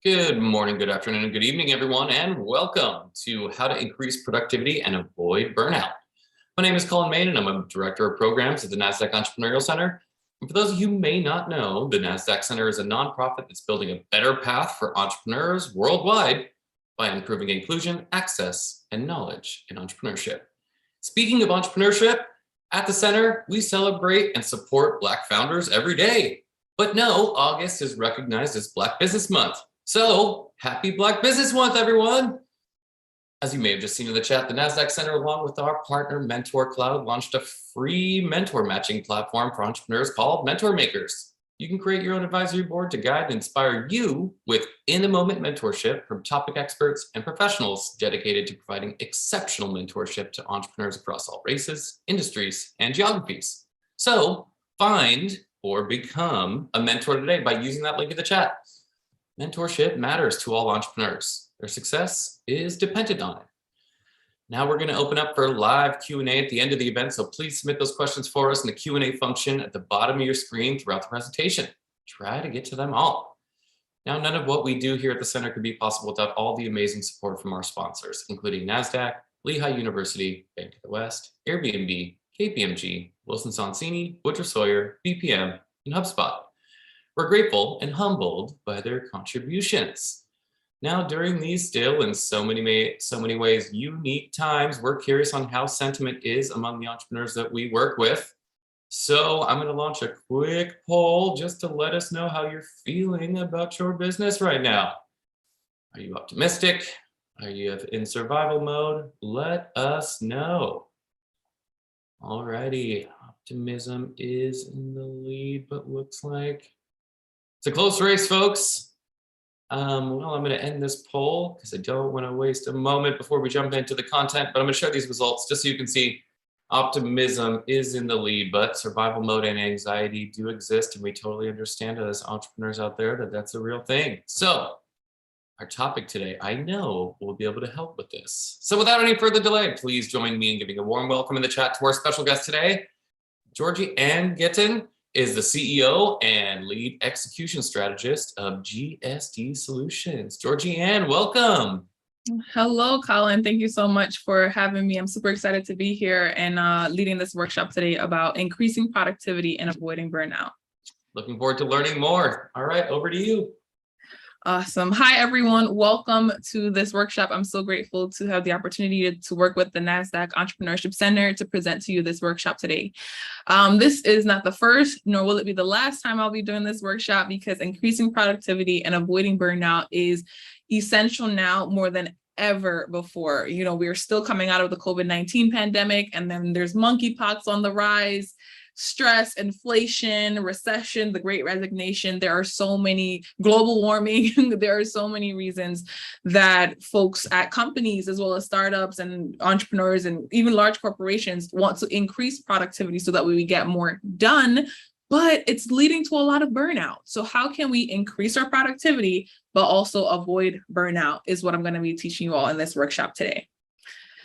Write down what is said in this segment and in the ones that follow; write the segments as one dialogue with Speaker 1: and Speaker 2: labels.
Speaker 1: Good morning, good afternoon, and good evening, everyone, and welcome to How to Increase Productivity and Avoid Burnout. My name is Colin Main, and I'm a Director of Programs at the NASDAQ Entrepreneurial Center. And for those of you who may not know, the NASDAQ Center is a nonprofit that's building a better path for entrepreneurs worldwide by improving inclusion, access, and knowledge in entrepreneurship. Speaking of entrepreneurship, at the center, we celebrate and support Black founders every day. But no, August is recognized as Black Business Month. So happy Black Business Month, everyone. As you may have just seen in the chat, the NASDAQ Center, along with our partner Mentor Cloud, launched a free mentor matching platform for entrepreneurs called Mentor Makers. You can create your own advisory board to guide and inspire you with in-the-moment mentorship from topic experts and professionals dedicated to providing exceptional mentorship to entrepreneurs across all races, industries, and geographies. So find or become a mentor today by using that link in the chat. Mentorship matters to all entrepreneurs. Their success is dependent on it. Now we're going to open up for live Q&A at the end of the event, so please submit those questions for us in the Q&A function at the bottom of your screen throughout the presentation. Try to get to them all. Now, none of what we do here at the center could be possible without all the amazing support from our sponsors, including NASDAQ, Lehigh University, Bank of the West, Airbnb, KPMG, Wilson Sonsini, Woodruff Sawyer, BPM, and HubSpot. We're grateful and humbled by their contributions. Now, during these still in so many ways unique times, we're curious on how sentiment is among the entrepreneurs that we work with. So I'm going to launch a quick poll just to let us know how you're feeling about your business right now. Are you optimistic? Are you in survival mode? Let us know. Alrighty, optimism is in the lead, but looks like it's a close race, folks. Well, I'm going to end this poll because I don't want to waste a moment before we jump into the content, but I'm going to share these results just so you can see optimism is in the lead, but survival mode and anxiety do exist, and we totally understand as entrepreneurs out there that that's a real thing. So our topic today, I know, will be able to help with this. So without any further delay, please join me in giving a warm welcome in the chat to our special guest today. Georgie-Ann Getton is the CEO and lead execution strategist of GSD Solutions. Georgie-Ann, welcome.
Speaker 2: Hello, Colin. Thank you so much for having me. I'm super excited to be here and leading this workshop today about increasing productivity and avoiding burnout.
Speaker 1: Looking forward to learning more. All right, over to you.
Speaker 2: Awesome. Hi, everyone. Welcome to this workshop. I'm so grateful to have the opportunity to work with the NASDAQ Entrepreneurship Center to present to you this workshop today. This is not the first, nor will it be the last time I'll be doing this workshop, because increasing productivity and avoiding burnout is essential now more than ever before. You know, we're still coming out of the COVID-19 pandemic, and then there's monkeypox on the rise. Stress, inflation, recession, the great resignation. There are so many, global warming. There are so many reasons that folks at companies, as well as startups and entrepreneurs and even large corporations, want to increase productivity so that we get more done, but it's leading to a lot of burnout. So how can we increase our productivity, but also avoid burnout is what I'm going to be teaching you all in this workshop today.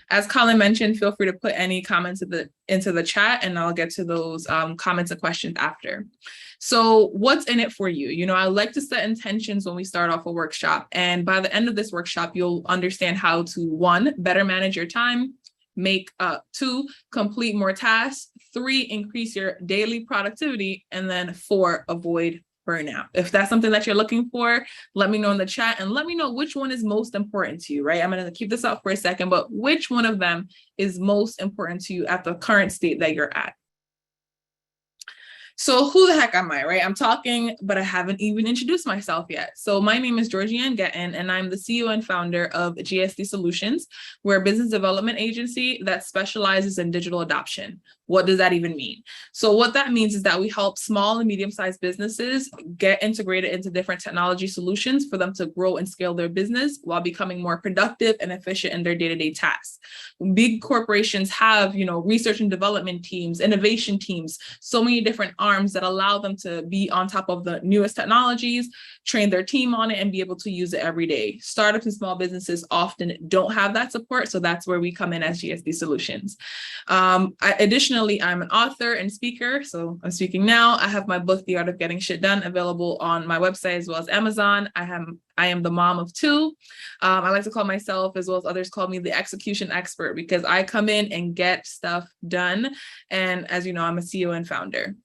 Speaker 2: As Colin mentioned, feel free to put any comments into the chat, and I'll get to those comments and questions after. So what's in it for you? You know, I like to set intentions when we start off a workshop. And by the end of this workshop, you'll understand how to, 1, better manage your time, 2, complete more tasks, 3, increase your daily productivity, and then 4, avoid burnout. If that's something that you're looking for, let me know in the chat and let me know which one is most important to you, right? I'm going to keep this up for a second, but which one of them is most important to you at the current state that you're at? So who the heck am I, right? I'm talking, but I haven't even introduced myself yet. So my name is Georgie-Ann Getton, and I'm the CEO and founder of GSD Solutions. We're a business development agency that specializes in digital adoption. What does that even mean? So what that means is that we help small and medium-sized businesses get integrated into different technology solutions for them to grow and scale their business while becoming more productive and efficient in their day-to-day tasks. Big corporations have, you know, research and development teams, innovation teams, so many different arms arms that allow them to be on top of the newest technologies, train their team on it, and be able to use it every day. Startups and small businesses often don't have that support, so that's where we come in as GSD Solutions. Additionally, I'm an author and speaker, so I'm speaking now. I have my book, The Art of Getting Shit Done, available on my website as well as Amazon. I am the mom of two. I like to call myself, as well as others call me, the execution expert, because I come in and get stuff done. And as you know, I'm a CEO and founder.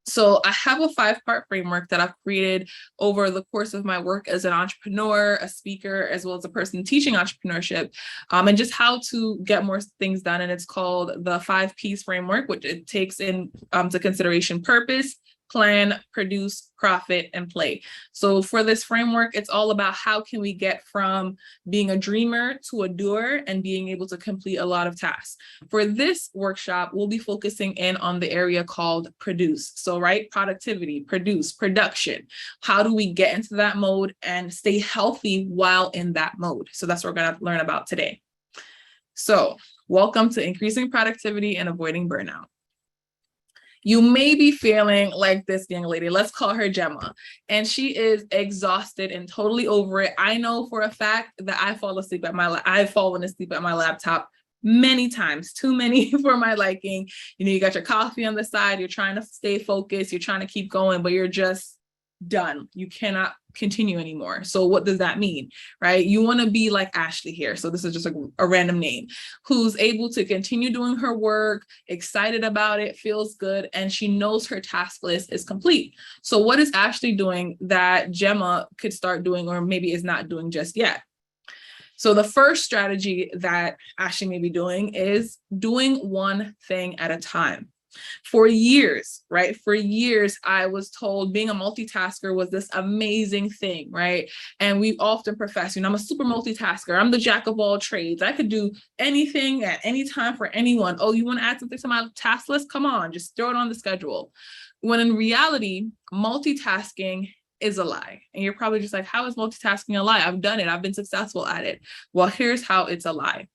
Speaker 2: So I have a 5-part framework that I've created over the course of my work as an entrepreneur, a speaker, as well as a person teaching entrepreneurship, and just how to get more things done. And it's called the 5 P's framework, which it takes into consideration purpose, plan, produce, profit, and play. So for this framework, it's all about how can we get from being a dreamer to a doer and being able to complete a lot of tasks. For this workshop, we'll be focusing in on the area called produce. So, right, productivity, produce, production. How do we get into that mode and stay healthy while in that mode? So that's what we're going to learn about today. So welcome to Increasing Productivity and Avoiding Burnout. You may be feeling like this young lady, let's call her Gemma, and she is exhausted and totally over it. I know for a fact that I've fallen asleep at my laptop many times, too many for my liking. You know, you got your coffee on the side, you're trying to stay focused, you're trying to keep going, but you're just done. You cannot continue anymore. So what does that mean, right? You want to be like Ashley here. So this is just a random name, who's able to continue doing her work, excited about it, feels good, and she knows her task list is complete. So what is Ashley doing that Gemma could start doing, or maybe is not doing just yet? So the first strategy that Ashley may be doing is doing one thing at a time. For years, right? For years, I was told being a multitasker was this amazing thing, right? And we often profess, you know, I'm a super multitasker. I'm the jack of all trades. I could do anything at any time for anyone. Oh, you want to add something to my task list? Come on, just throw it on the schedule. When in reality, multitasking is a lie. And you're probably just like, how is multitasking a lie? I've done it. I've been successful at it. Well, here's how it's a lie.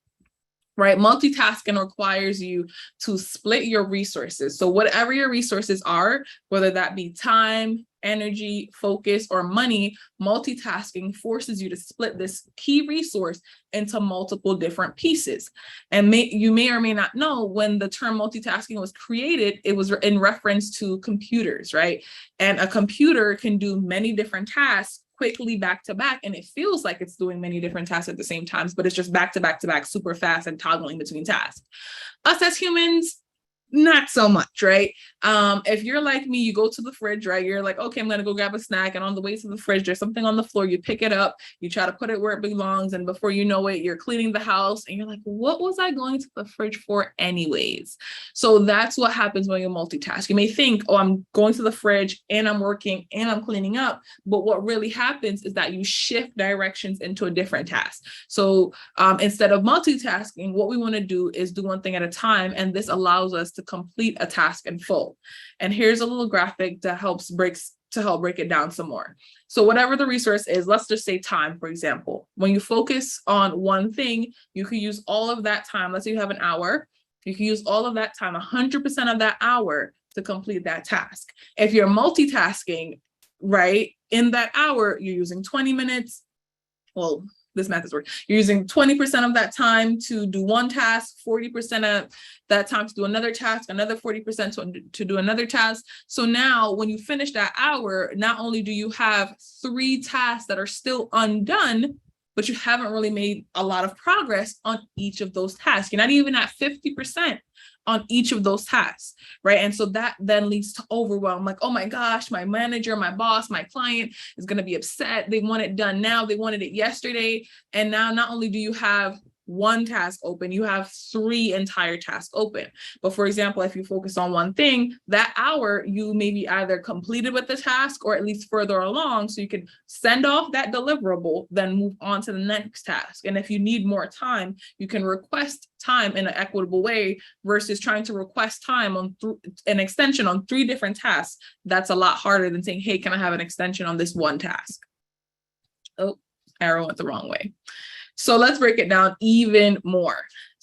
Speaker 2: Right? Multitasking requires you to split your resources. So whatever your resources are, whether that be time, energy, focus, or money, multitasking forces you to split this key resource into multiple different pieces. And you may or may not know, when the term multitasking was created, it was in reference to computers, right? And a computer can do many different tasks quickly back to back, and it feels like it's doing many different tasks at the same times, but it's just back to back to back, super fast and toggling between tasks. Us as humans, not so much, right? If you're like me, you go to the fridge, right? You're like, okay, I'm gonna go grab a snack, and on the way to the fridge, there's something on the floor. You pick it up, you try to put it where it belongs, and before you know it, you're cleaning the house, and you're like, what was I going to the fridge for anyways? So that's what happens when you multitask. You may think, oh, I'm going to the fridge and I'm working and I'm cleaning up, but what really happens is that you shift directions into a different task. So instead of multitasking, what we want to do is do one thing at a time, and this allows us to complete a task in full. And here's a little graphic that help break it down some more. So whatever the resource is, let's just say time, for example. When you focus on one thing, you can use all of that time. Let's say you have an hour. You can use all of that time, 100% of that hour, to complete that task. If you're multitasking, right, in that hour, you're using 20 minutes. Well, this math is working. You're using 20% of that time to do one task, 40% of that time to do another task, another 40% to do another task. So now when you finish that hour, not only do you have 3 tasks that are still undone, but you haven't really made a lot of progress on each of those tasks. You're not even at 50% on each of those tasks, right? And so that then leads to overwhelm. Like, oh my gosh, my manager, my boss, my client is going to be upset. They want it done now. They wanted it yesterday. And now not only do you have one task open, you have 3 entire tasks open. But for example, if you focus on one thing, that hour, you may be either completed with the task or at least further along, so you can send off that deliverable, then move on to the next task. And if you need more time, you can request time in an equitable way versus trying to request time on an extension on 3 different tasks. That's a lot harder than saying, hey, can I have an extension on this one task? Oh, arrow went the wrong way. So let's break it down even more.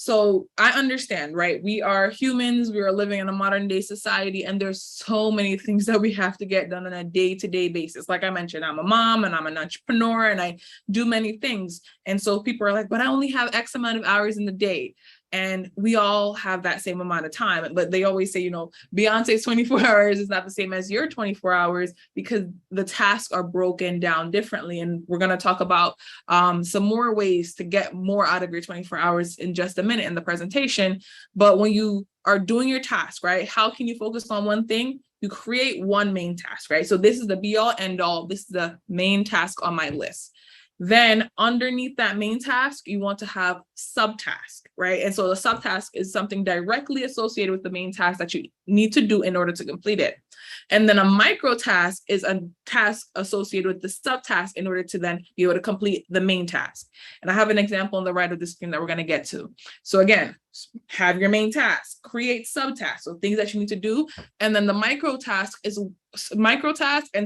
Speaker 2: So I understand, right? We are humans, we are living in a modern day society, and there's so many things that we have to get done on a day-to-day basis. Like I mentioned, I'm a mom and I'm an entrepreneur and I do many things. And so people are like, but I only have X amount of hours in the day. And we all have that same amount of time. But they always say, you know, Beyonce's 24 hours is not the same as your 24 hours because the tasks are broken down differently. And we're going to talk about some more ways to get more out of your 24 hours in just a minute in the presentation. But when you are doing your task, right, how can you focus on one thing? You create one main task, right? So this is the be all end all. This is the main task on my list. Then underneath that main task, you want to have subtask, right? And so the subtask is something directly associated with the main task that you need to do in order to complete it. And then a micro task is a task associated with the subtask in order to then be able to complete the main task. And I have an example on the right of the screen that we're going to get to. So again, have your main task, create subtasks, so things that you need to do. And then the micro task and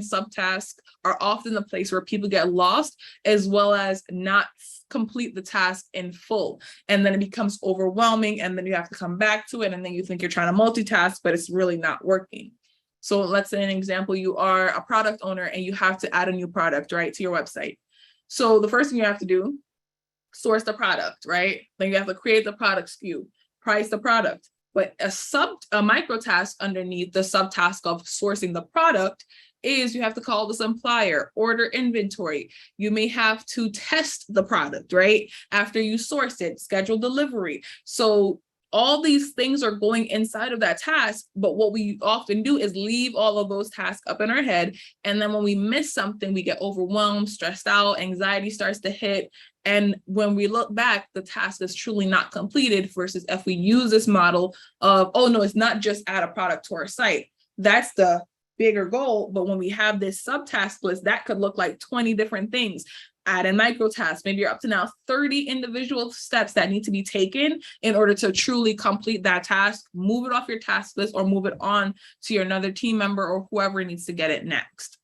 Speaker 2: subtask are often the place where people get lost, as well as not complete the task in full. And then it becomes overwhelming. And then you have to come back to it. And then you think you're trying to multitask, but it's really not working. So let's say an example, you are a product owner and you have to add a new product, right, to your website. So the first thing you have to do, source the product, right? Then you have to create the product SKU, price the product. But a micro task underneath the subtask of sourcing the product is you have to call the supplier, order inventory. You may have to test the product, right? After you source it, schedule delivery. So all these things are going inside of that task, but what we often do is leave all of those tasks up in our head. And then when we miss something, we get overwhelmed, stressed out, anxiety starts to hit. And when we look back, the task is truly not completed versus if we use this model of, oh no, it's not just add a product to our site. That's the bigger goal. But when we have this subtask list, that could look like 20 different things. Add in micro tasks. Maybe you're up to now 30 individual steps that need to be taken in order to truly complete that task, move it off your task list or move it on to your another team member or whoever needs to get it next.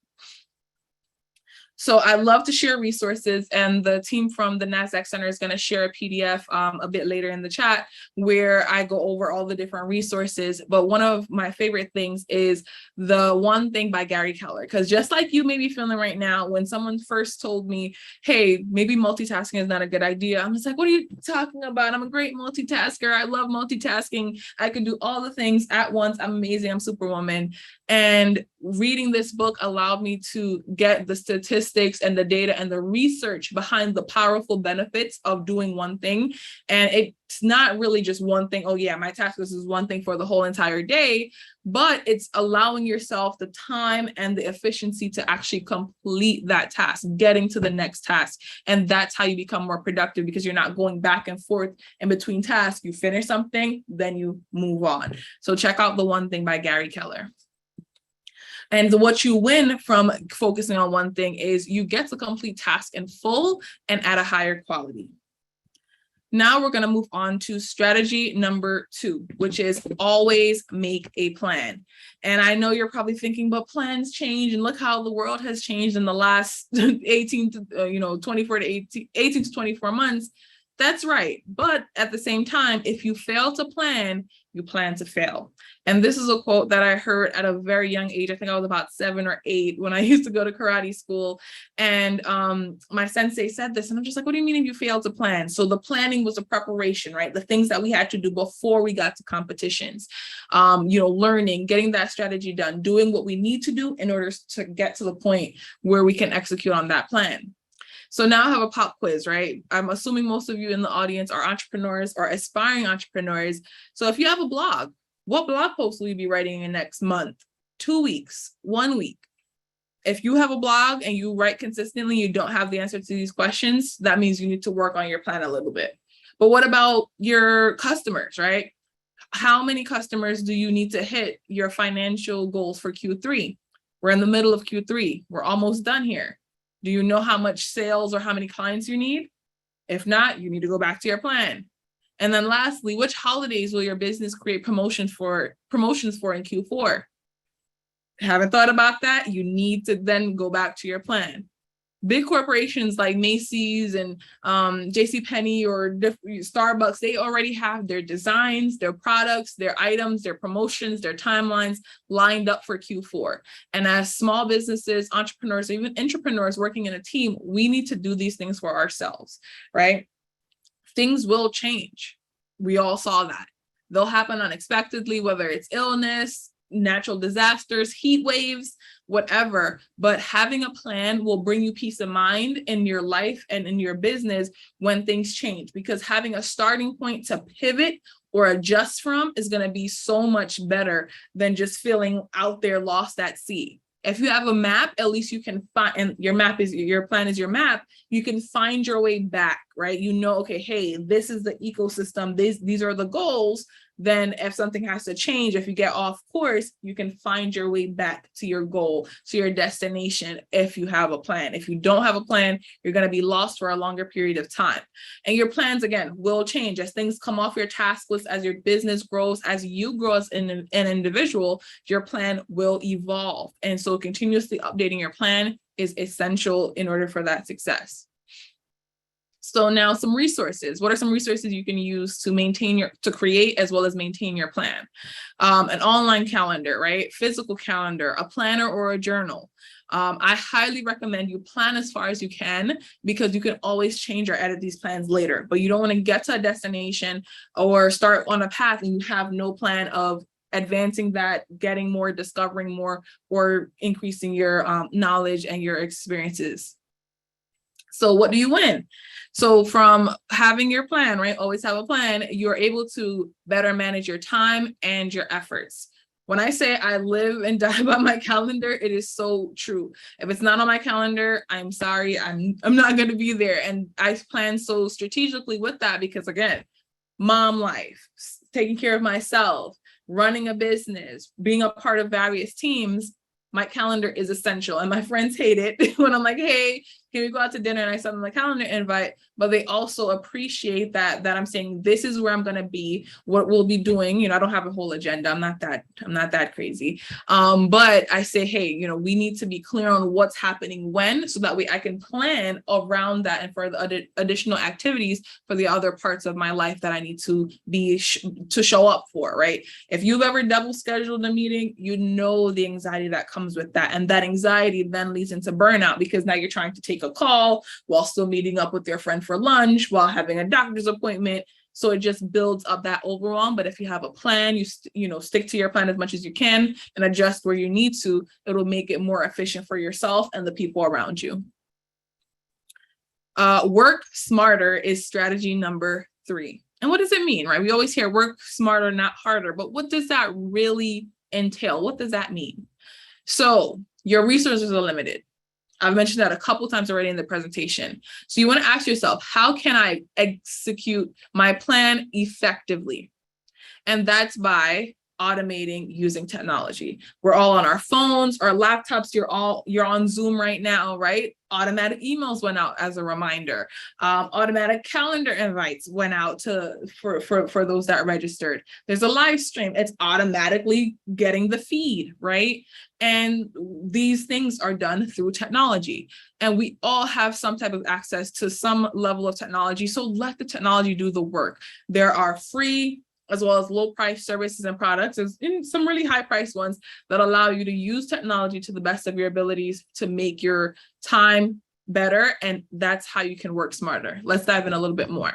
Speaker 2: So I love to share resources, and the team from the NASDAQ Center is going to share a PDF a bit later in the chat where I go over all the different resources. But one of my favorite things is the One Thing by Gary Keller, because just like you may be feeling right now, when someone first told me, hey, maybe multitasking is not a good idea, I'm just like, what are you talking about? I'm a great multitasker. I love multitasking. I can do all the things at once. I'm amazing. I'm Superwoman. And reading this book allowed me to get the statistics and the data and the research behind the powerful benefits of doing one thing. And it's not really just one thing. Oh yeah, my task list is one thing for the whole entire day, but it's allowing yourself the time and the efficiency to actually complete that task, getting to the next task. And that's how you become more productive, because you're not going back and forth in between tasks. You finish something, then you move on. So check out The One Thing by Gary Keller. And what you win from focusing on one thing is you get to complete tasks in full and at a higher quality. Now we're going to move on to strategy number 2, which is always make a plan. And I know you're probably thinking, but plans change, and look how the world has changed in the last 18 to 18 to 24 months. That's right. But at the same time, if you fail to plan, you plan to fail. And this is a quote that I heard at a very young age. I think I was about 7 or 8 when I used to go to karate school. And my sensei said this, and I'm just like, what do you mean if you fail to plan? So the planning was a preparation, right? The things that we had to do before we got to competitions, learning, getting that strategy done, doing what we need to do in order to get to the point where we can execute on that plan. So now I have a pop quiz, right? I'm assuming most of you in the audience are entrepreneurs or aspiring entrepreneurs. So if you have a blog, what blog post will you be writing in next month, 2 weeks, 1 week? If you have a blog and you write consistently, you don't have the answer to these questions, that means you need to work on your plan a little bit. But what about your customers, right? How many customers do you need to hit your financial goals for Q3? We're in the middle of Q3. We're almost done here. Do you know how much sales or how many clients you need? If not, you need to go back to your plan. And then lastly, which holidays will your business create promotions for in Q4? Haven't thought about that? You need to then go back to your plan. Big corporations like Macy's and JCPenney or Starbucks, they already have their designs, their products, their items, their promotions, their timelines lined up for Q4. And as small businesses, entrepreneurs, or even entrepreneurs working in a team, we need to do these things for ourselves, right? Things will change. We all saw that. They'll happen unexpectedly, whether it's illness, natural disasters, heat waves, whatever. But having a plan will bring you peace of mind in your life and in your business when things change, because having a starting point to pivot or adjust from is going to be so much better than just feeling out there lost at sea. If you have a map, at least you can find, and your plan is your map, you can find your way back, right? You know, okay, hey, this is the ecosystem, these are the goals. Then if something has to change, if you get off course, you can find your way back to your goal, to your destination, if you have a plan. If you don't have a plan, you're going to be lost for a longer period of time. And your plans, again, will change as things come off your task list, as your business grows, as you grow as an individual, your plan will evolve. And so continuously updating your plan is essential in order for that success. So now some resources. What are some resources you can use to create as well as maintain your plan? An online calendar, right? Physical calendar, a planner or a journal. I highly recommend you plan as far as you can, because you can always change or edit these plans later, but you don't want to get to a destination or start on a path and you have no plan of advancing that, getting more, discovering more, or increasing your knowledge and your experiences. So what do you win? So from having your plan, right? Always have a plan. You're able to better manage your time and your efforts. When I say I live and die by my calendar, it is so true. If it's not on my calendar, I'm sorry, I'm not going to be there. And I plan so strategically with that because, again, mom life, taking care of myself, running a business, being a part of various teams, my calendar is essential. And my friends hate it when I'm like, hey, can we go out to dinner? And I send them the calendar invite, but they also appreciate that I'm saying, this is where I'm going to be, what we'll be doing. You know, I don't have a whole agenda. I'm not that crazy. But I say, hey, you know, we need to be clear on what's happening when, so that way I can plan around that and for the additional activities for the other parts of my life that I need to be to show up for, right? If you've ever double scheduled a meeting, you know the anxiety that comes with that. And that anxiety then leads into burnout, because now you're trying to take a call while still meeting up with your friend for lunch, while having a doctor's appointment. So it just builds up that overwhelm. But if you have a plan, you know, stick to your plan as much as you can and adjust where you need to, it'll make it more efficient for yourself and the people around you. Work smarter is strategy number 3. And what does it mean, right? We always hear work smarter, not harder, but what does that really entail? What does that mean? So your resources are limited. I've mentioned that a couple times already in the presentation. So you want to ask yourself, how can I execute my plan effectively? And that's by automating using technology. We're all on our phones, our laptops, you're on Zoom right now, right? Automatic emails went out as a reminder. Automatic calendar invites went out for those that registered. There's a live stream. It's automatically getting the feed, right? And these things are done through technology. And we all have some type of access to some level of technology. So let the technology do the work. There are free as well as low price services and products, and some really high priced ones that allow you to use technology to the best of your abilities to make your time better. And that's how you can work smarter. Let's dive in a little bit more.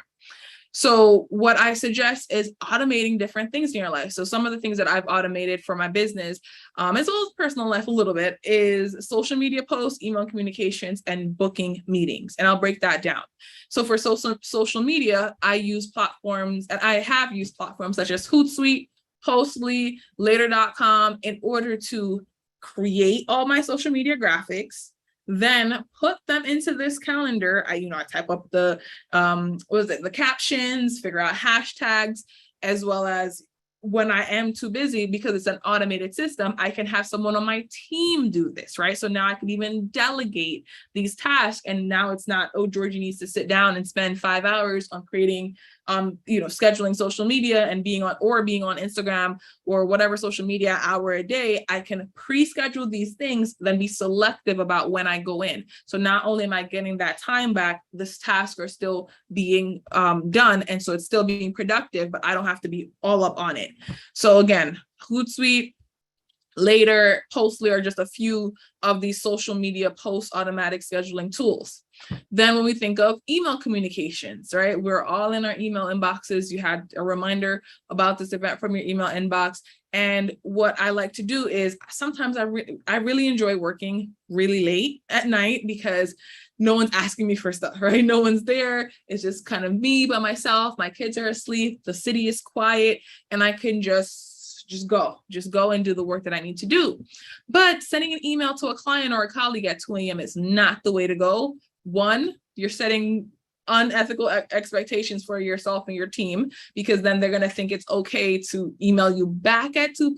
Speaker 2: So what I suggest is automating different things in your life. So some of the things that I've automated for my business, as well as personal life a little bit, is social media posts, email communications, and booking meetings. And I'll break that down. So for social media, I use platforms, and I have used platforms such as Hootsuite, Postly, Later.com in order to create all my social media graphics, then put them into this calendar. I type up the captions, figure out hashtags, as well as when I am too busy, because it's an automated system, I can have someone on my team do this, right? So now I can even delegate these tasks. And now it's not, oh, Georgie needs to sit down and spend 5 hours on creating, scheduling social media and being on Instagram or whatever social media hour a day. I can pre-schedule these things, then be selective about when I go in. So not only am I getting that time back, this tasks are still being done. And so it's still being productive, but I don't have to be all up on it. So again, Hootsuite, Later, Postly are just a few of these social media post automatic scheduling tools. Then when we think of email communications, right? We're all in our email inboxes. You had a reminder about this event from your email inbox. And what I like to do is sometimes I really enjoy working really late at night because no one's asking me for stuff, right? No one's there. It's just kind of me by myself. My kids are asleep. The city is quiet, and I can just go and do the work that I need to do. But sending an email to a client or a colleague at 2 a.m. is not the way to go. One, you're setting unethical expectations for yourself and your team, because then they're going to think it's okay to email you back at 2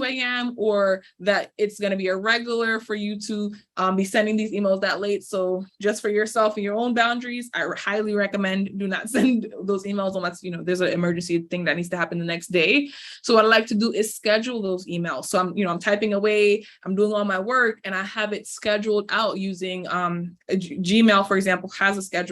Speaker 2: a.m. or that it's going to be irregular for you to be sending these emails that late. So just for yourself and your own boundaries, I highly recommend do not send those emails unless, there's an emergency thing that needs to happen the next day. So what I like to do is schedule those emails. So I'm typing away, I'm doing all my work, and I have it scheduled out using Gmail, for example, has a scheduler,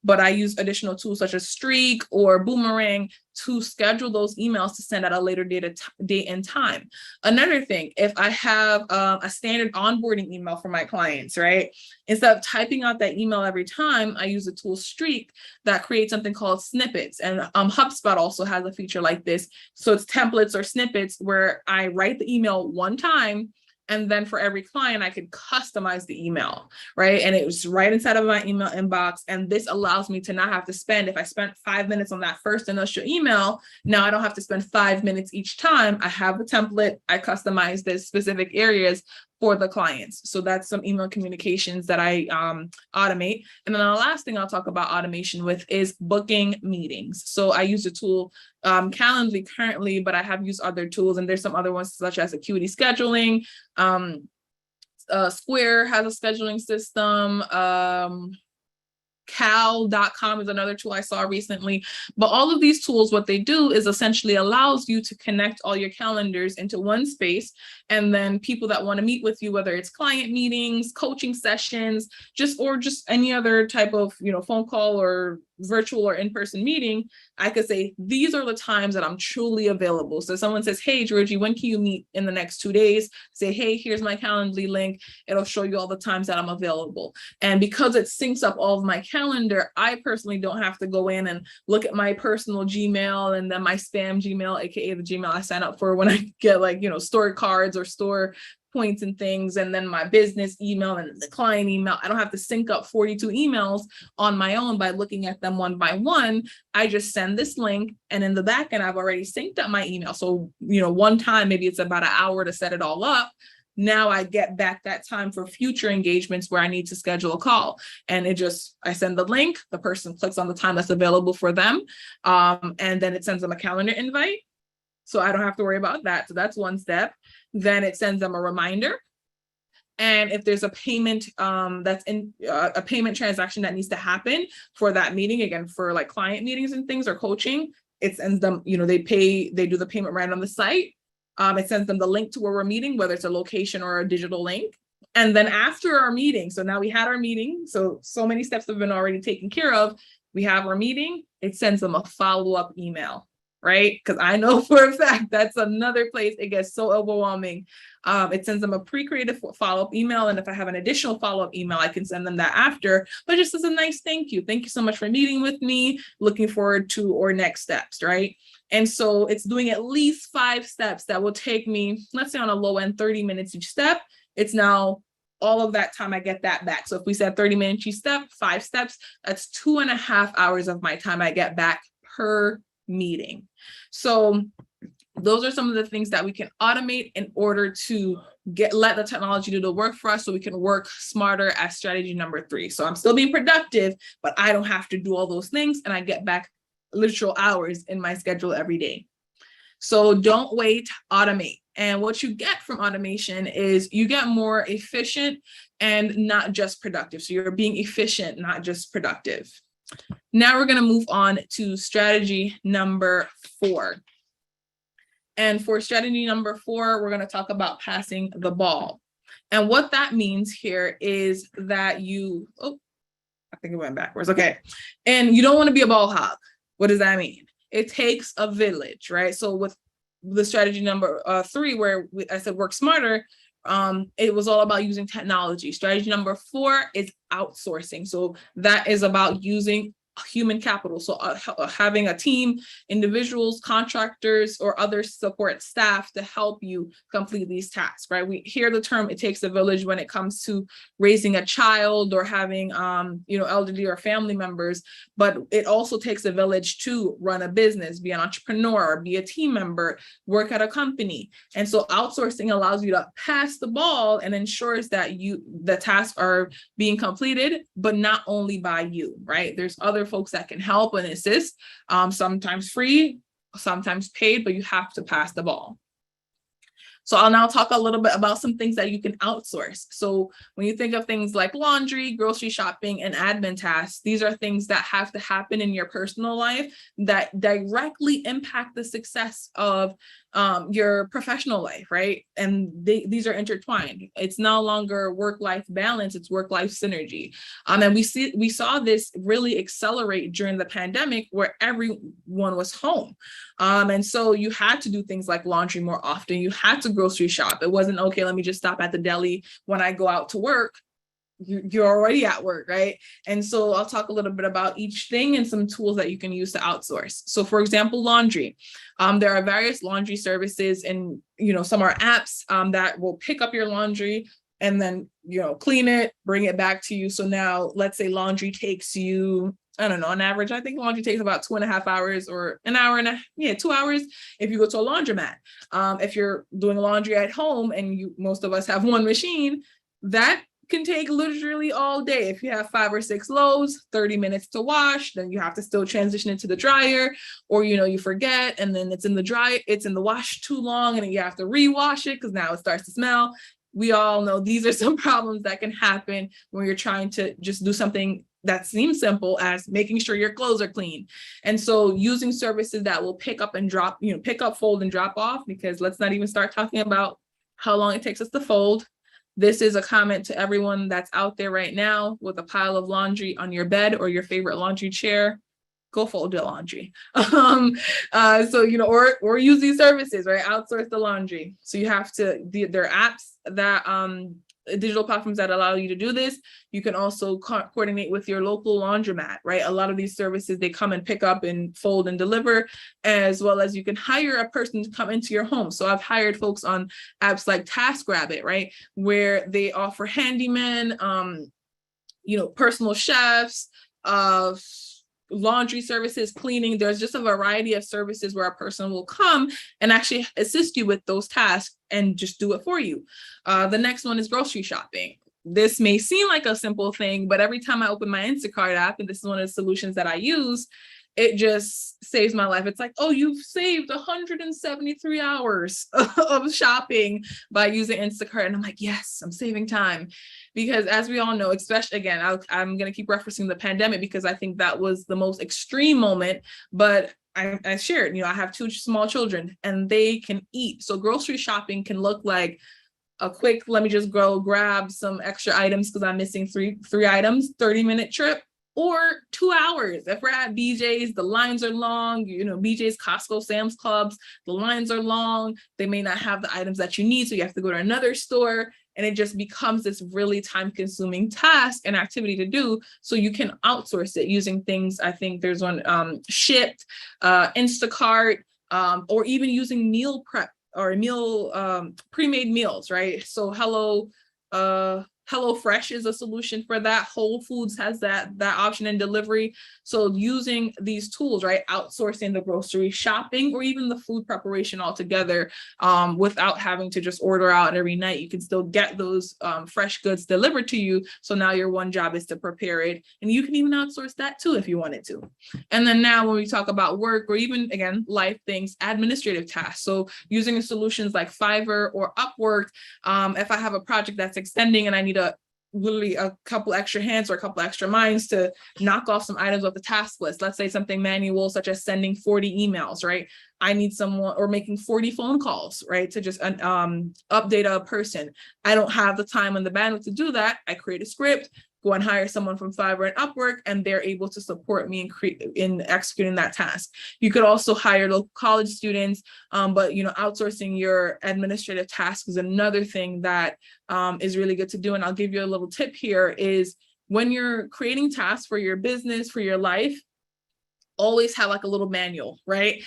Speaker 2: but I use additional tools such as Streak or Boomerang to schedule those emails to send at a later date and time. Another thing, if I have a standard onboarding email for my clients, right? Instead of typing out that email every time, I use a tool Streak that creates something called snippets. And HubSpot also has a feature like this. So it's templates or snippets where I write the email one time, and then for every client, I could customize the email, right? And it was right inside of my email inbox. And this allows me to not have to spend, if I spent 5 minutes on that first initial email, now I don't have to spend 5 minutes each time. I have the template, I customize the specific areas for the clients. So that's some email communications that I automate. And then the last thing I'll talk about automation with is booking meetings. So I use the tool Calendly currently, but I have used other tools, and there's some other ones such as Acuity Scheduling. Square has a scheduling system. Cal.com is another tool I saw recently. But all of these tools, what they do is essentially allows you to connect all your calendars into one space. And then people that want to meet with you, whether it's client meetings, coaching sessions, just any other type of, phone call or virtual or in-person meeting, I could say, these are the times that I'm truly available. So someone says, hey, Georgie, when can you meet in the next 2 days? Say, hey, here's my Calendly link. It'll show you all the times that I'm available. And because it syncs up all of my calendar, I personally don't have to go in and look at my personal Gmail and then my spam Gmail, AKA the Gmail I sign up for when I get store cards or store points and things, and then my business email and the client email. I don't have to sync up 42 emails on my own by looking at them one by one. I just send this link, and in the back end, I've already synced up my email. So, one time, maybe it's about an hour to set it all up. Now I get back that time for future engagements where I need to schedule a call. And I send the link, the person clicks on the time that's available for them. And then it sends them a calendar invite. So I don't have to worry about that. So that's one step. Then it sends them a reminder. And if there's a payment that's in a payment transaction that needs to happen for that meeting, again, for like client meetings and things or coaching, it sends them, they do the payment right on the site. It sends them the link to where we're meeting, whether it's a location or a digital link. And then after our meeting, so now we had our meeting. So many steps have been already taken care of. We have our meeting. It sends them a follow-up email. Right? Because I know for a fact that's another place it gets so overwhelming. It sends them a pre-created follow-up email. And if I have an additional follow-up email, I can send them that after, but just as a nice thank you. Thank you so much for meeting with me. Looking forward to our next steps, right? And so it's doing at least 5 steps that will take me, let's say on a low end, 30 minutes each step. It's now all of that time I get that back. So if we said 30 minutes each step, 5 steps, that's 2.5 hours of my time I get back per meeting. So those are some of the things that we can automate in order to let the technology do the work for us so we can work smarter as strategy number 3. So I'm still being productive, but I don't have to do all those things, and I get back literal hours in my schedule every day. So don't wait, automate. And what you get from automation is you get more efficient and not just productive. So you're being efficient, not just productive. Now we're going to move on to strategy number 4. And for strategy number 4, we're going to talk about passing the ball. And what that means here is that I think it went backwards. Okay. And you don't want to be a ball hog. What does that mean? It takes a village, right? So with the strategy number 3, where I said work smarter, it was all about using technology. Strategy number 4 is outsourcing. So that is about using human capital. So having a team, individuals, contractors, or other support staff to help you complete these tasks, right? We hear the term, it takes a village when it comes to raising a child or having, elderly or family members, but it also takes a village to run a business, be an entrepreneur, be a team member, work at a company. And so outsourcing allows you to pass the ball and ensures that the tasks are being completed, but not only by you, right? There's other folks that can help and assist, sometimes free, sometimes paid, but you have to pass the ball. So I'll now talk a little bit about some things that you can outsource. So when you think of things like laundry, grocery shopping, and admin tasks, these are things that have to happen in your personal life that directly impact the success of your professional life, right? And these are intertwined. It's no longer work-life balance, it's work-life synergy. And we saw this really accelerate during the pandemic where everyone was home. And so you had to do things like laundry more often. You had to grocery shop. It wasn't, okay, let me just stop at the deli when I go out to work. You're already at work, right? And so I'll talk a little bit about each thing and some tools that you can use to outsource. So for example, laundry. There are various laundry services, and some are apps that will pick up your laundry and then clean it, bring it back to you. So now let's say laundry takes you, I don't know, on average, I think laundry takes about 2.5 hours or an hour and 2 hours if you go to a laundromat. If you're doing laundry at home, and most of us have one machine, that can take literally all day. If you have 5 or 6 loads, 30 minutes to wash, then you have to still transition it to the dryer, or you forget, and then it's in the wash too long, and then you have to rewash it because now it starts to smell. We all know these are some problems that can happen when you're trying to just do something that seems simple as making sure your clothes are clean. And so using services that will pick up and drop, pick up, fold, and drop off, because let's not even start talking about how long it takes us to fold. This is a comment to everyone that's out there right now with a pile of laundry on your bed or your favorite laundry chair. Go fold your laundry. Or use these services, right? Outsource the laundry. So you have to, there are apps that, digital platforms that allow you to do this. You can also coordinate with your local laundromat, right? A lot of these services, they come and pick up and fold and deliver, as well as you can hire a person to come into your home. So I've hired folks on apps like TaskRabbit, right? Where they offer handymen, personal chefs, laundry services, cleaning. There's just a variety of services where a person will come and actually assist you with those tasks and just do it for you. The next one is grocery shopping. This may seem like a simple thing, but every time I open my Instacart app, and this is one of the solutions that I use, it just saves my life. It's like, oh, you've saved 173 hours of shopping by using Instacart. And I'm like, yes, I'm saving time. Because as we all know, especially, again, I'm going to keep referencing the pandemic because I think that was the most extreme moment. But I shared, I have 2 small children and they can eat. So grocery shopping can look like a quick, let me just go grab some extra items because I'm missing three items, 30-minute trip. Or 2 hours. If we're at BJ's, the lines are long, BJ's, Costco, Sam's Clubs, the lines are long. They may not have the items that you need, so you have to go to another store. And it just becomes this really time-consuming task and activity to do. So you can outsource it using things. I think there's one, Shipt, Instacart, or even using meal prep or pre-made meals, right? So HelloFresh is a solution for that. Whole Foods has that option in delivery. So using these tools, right, outsourcing the grocery shopping or even the food preparation altogether, without having to just order out every night, you can still get those fresh goods delivered to you. So now your one job is to prepare it, and you can even outsource that too if you wanted to. And then now when we talk about work or even again life things, administrative tasks. So using solutions like Fiverr or Upwork, if I have a project that's extending and I need literally a couple extra hands or a couple extra minds to knock off some items off the task list. Let's say something manual, such as sending 40 emails, right? I need someone, or making 40 phone calls, right? To just update a person. I don't have the time and the bandwidth to do that. I create a script, go and hire someone from Fiverr and Upwork, and they're able to support me in executing that task. You could also hire local college students, but outsourcing your administrative tasks is another thing that is really good to do. And I'll give you a little tip here is when you're creating tasks for your business, for your life, always have like a little manual, right?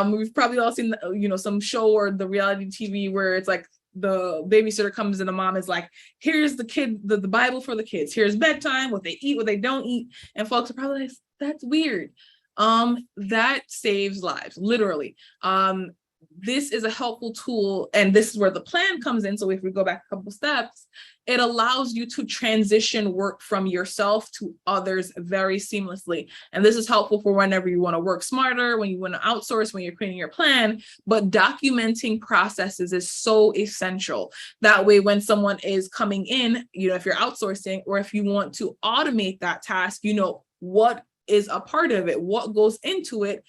Speaker 2: We've probably all seen, some show or the reality TV where it's like, the babysitter comes and the mom is like, here's the kid, the Bible for the kids. Here's bedtime, what they eat, what they don't eat. And folks are probably like, that's weird. That saves lives, literally. This is a helpful tool, and this is where the plan comes in. So if we go back a couple steps, it allows you to transition work from yourself to others very seamlessly. And this is helpful for whenever you want to work smarter, when you want to outsource, when you're creating your plan. But documenting processes is so essential. That way, when someone is coming in, if you're outsourcing or if you want to automate that task, what is a part of it, what goes into it.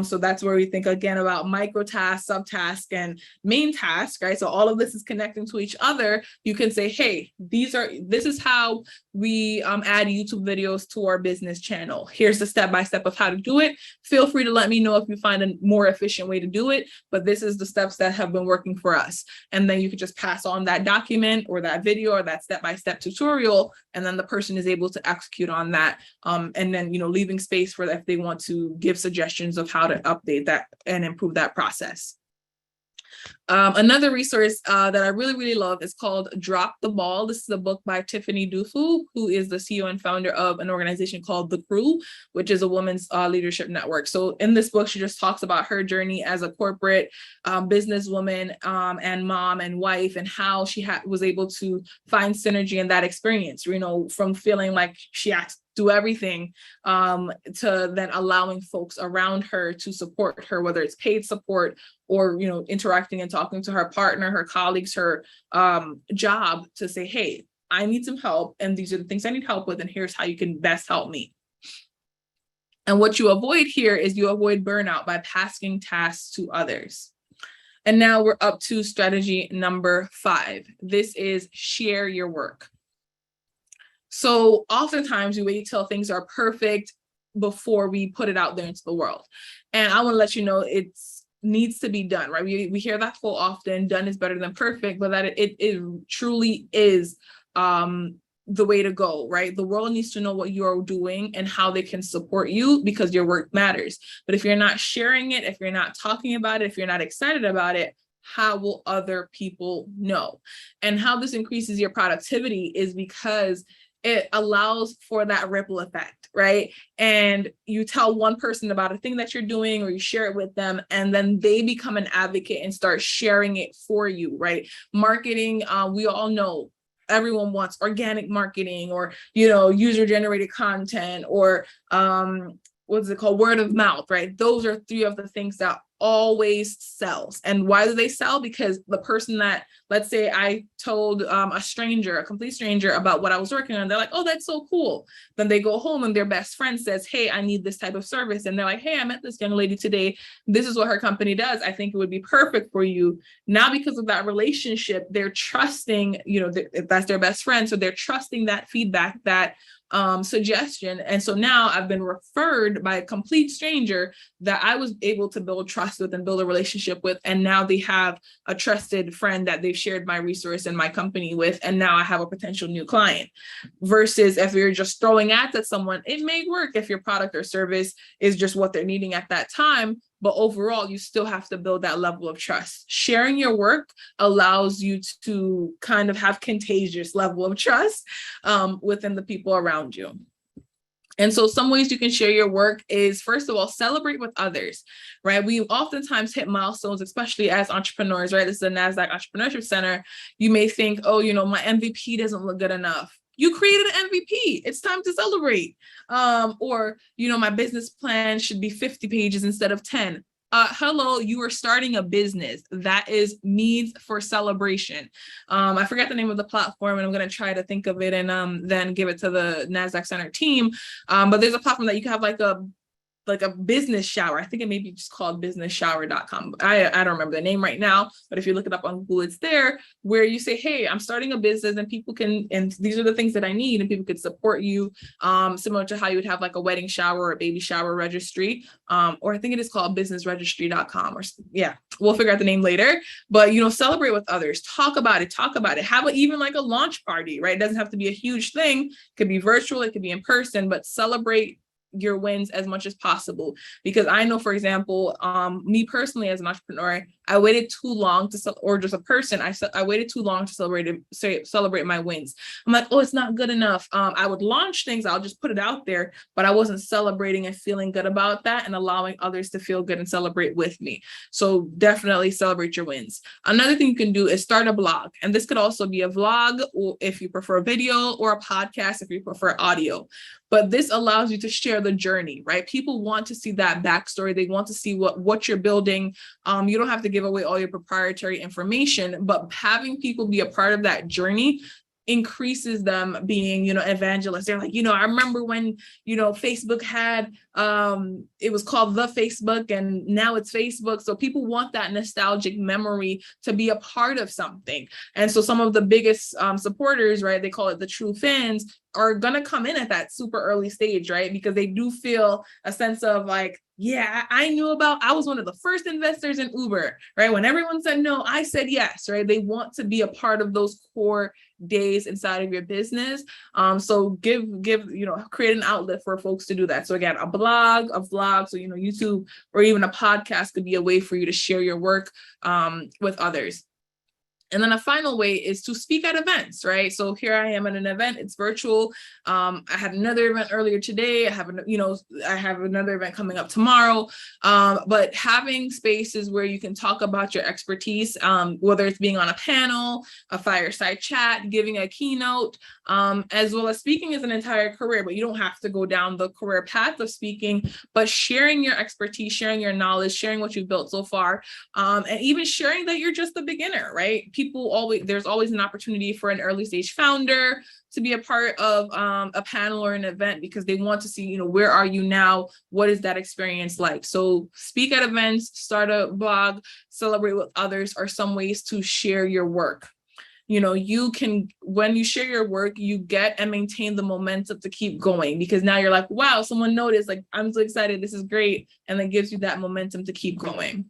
Speaker 2: So that's where we think again about micro tasks, subtask, and main task, right? So all of this is connecting to each other. You can say, hey, this is how we add YouTube videos to our business channel. Here's the step-by-step of how to do it. Feel free to let me know if you find a more efficient way to do it, but this is the steps that have been working for us. And then you could just pass on that document or that video or that step-by-step tutorial, and then the person is able to execute on that. And then, leaving space for if they want to give suggestions of how to update that and improve that process. Another resource that I really, really love is called Drop the Ball. This is a book by Tiffany Dufu, who is the CEO and founder of an organization called The Crew, which is a women's leadership network. So in this book, she just talks about her journey as a corporate businesswoman and mom and wife, and how she was able to find synergy in that experience, from feeling like she had to do everything to then allowing folks around her to support her, whether it's paid support or, interacting and talking to her partner, her colleagues, her job to say, hey, I need some help, and these are the things I need help with, and here's how you can best help me. And what you avoid here is you avoid burnout by passing tasks to others. And now we're up to strategy number 5. This is share your work. So oftentimes we wait till things are perfect before we put it out there into the world. And I want to let you know it needs to be done, right? We hear that quote often, done is better than perfect, but that it truly is the way to go, right? The world needs to know what you are doing and how they can support you, because your work matters. But if you're not sharing it, if you're not talking about it, if you're not excited about it, how will other people know? And how this increases your productivity is because it allows for that ripple effect, right? And you tell one person about a thing that you're doing, or you share it with them, and then they become an advocate and start sharing it for you, right? Marketing, we all know everyone wants organic marketing, or, user-generated content, or what's it called? Word of mouth, right? Those are 3 of the things that always sells. And why do they sell? Because the person that, let's say I told a complete stranger about what I was working on, they're like, oh, that's so cool. Then they go home and their best friend says, hey, I need this type of service. And they're like, hey, I met this young lady today. This is what her company does. I think it would be perfect for you. Now, because of that relationship, they're trusting, if that's their best friend. So they're trusting that feedback, that suggestion. And so now I've been referred by a complete stranger that I was able to build trust with and build a relationship with. And now they have a trusted friend that they've shared my resource and my company with. And now I have a potential new client. Versus if you're just throwing ads at someone, it may work if your product or service is just what they're needing at that time. but overall, you still have to build that level of trust. Sharing your work allows you to kind of have contagious level of trust within the people around you. And so some ways you can share your work is, first of all, celebrate with others, right? We oftentimes hit milestones, especially as entrepreneurs, right? This is a NASDAQ Entrepreneurship Center. You may think, oh, my MVP doesn't look good enough. You created an MVP. It's time to celebrate. Or, my business plan should be 50 pages instead of 10. Hello, you are starting a business. That is needs for celebration. I forget the name of the platform, and I'm going to try to think of it and then give it to the NASDAQ Center team. But there's a platform that you can have like a business shower. I think it may be just called businessshower.com. I don't remember the name right now, but if you look it up on Google, it's there, where you say, hey, I'm starting a business and people can, and these are the things that I need, and people could support you, similar to how you would have like a wedding shower or a baby shower registry, or I think it is called businessregistry.com, or yeah, we'll figure out the name later. But celebrate with others, talk about it, have even like a launch party, right? It doesn't have to be a huge thing. It could be virtual, it could be in person, but celebrate your wins as much as possible. Because I know, for example, me personally as an entrepreneur, I waited too long to or just a person, I waited too long to celebrate my wins. I'm like, oh, it's not good enough. I would launch things, I'll just put it out there, but I wasn't celebrating and feeling good about that and allowing others to feel good and celebrate with me. So definitely celebrate your wins. Another thing you can do is start a blog. And this could also be a vlog, or if you prefer video, or a podcast if you prefer audio. But this allows you to share the journey, right? People want to see that backstory. They want to see what you're building. You don't have to give away all your proprietary information, but having people be a part of that journey increases them being, evangelists. They're like, I remember when, Facebook had, it was called The Facebook, and now it's Facebook. So people want that nostalgic memory to be a part of something. And so some of the biggest supporters, right, they call it the true fans, are going to come in at that super early stage, right? Because they do feel a sense of like, yeah, I was one of the first investors in Uber, right? When everyone said no, I said yes, right? They want to be a part of those core days inside of your business. So create an outlet for folks to do that. So again, a blog, a vlog, so, YouTube, or even a podcast could be a way for you to share your work with others. And then a final way is to speak at events, right? So here I am at an event, it's virtual. I had another event earlier today. I have another event coming up tomorrow. But having spaces where you can talk about your expertise, whether it's being on a panel, a fireside chat, giving a keynote, as well as speaking as an entire career, but you don't have to go down the career path of speaking, but sharing your expertise, sharing your knowledge, sharing what you've built so far, and even sharing that you're just a beginner, right? There's always an opportunity for an early stage founder to be a part of a panel or an event, because they want to see, where are you now? What is that experience like? So speak at events, start a blog, celebrate with others are some ways to share your work. You can, when you share your work, you get and maintain the momentum to keep going, because now you're like, wow, someone noticed, like, I'm so excited, this is great. And it gives you that momentum to keep going.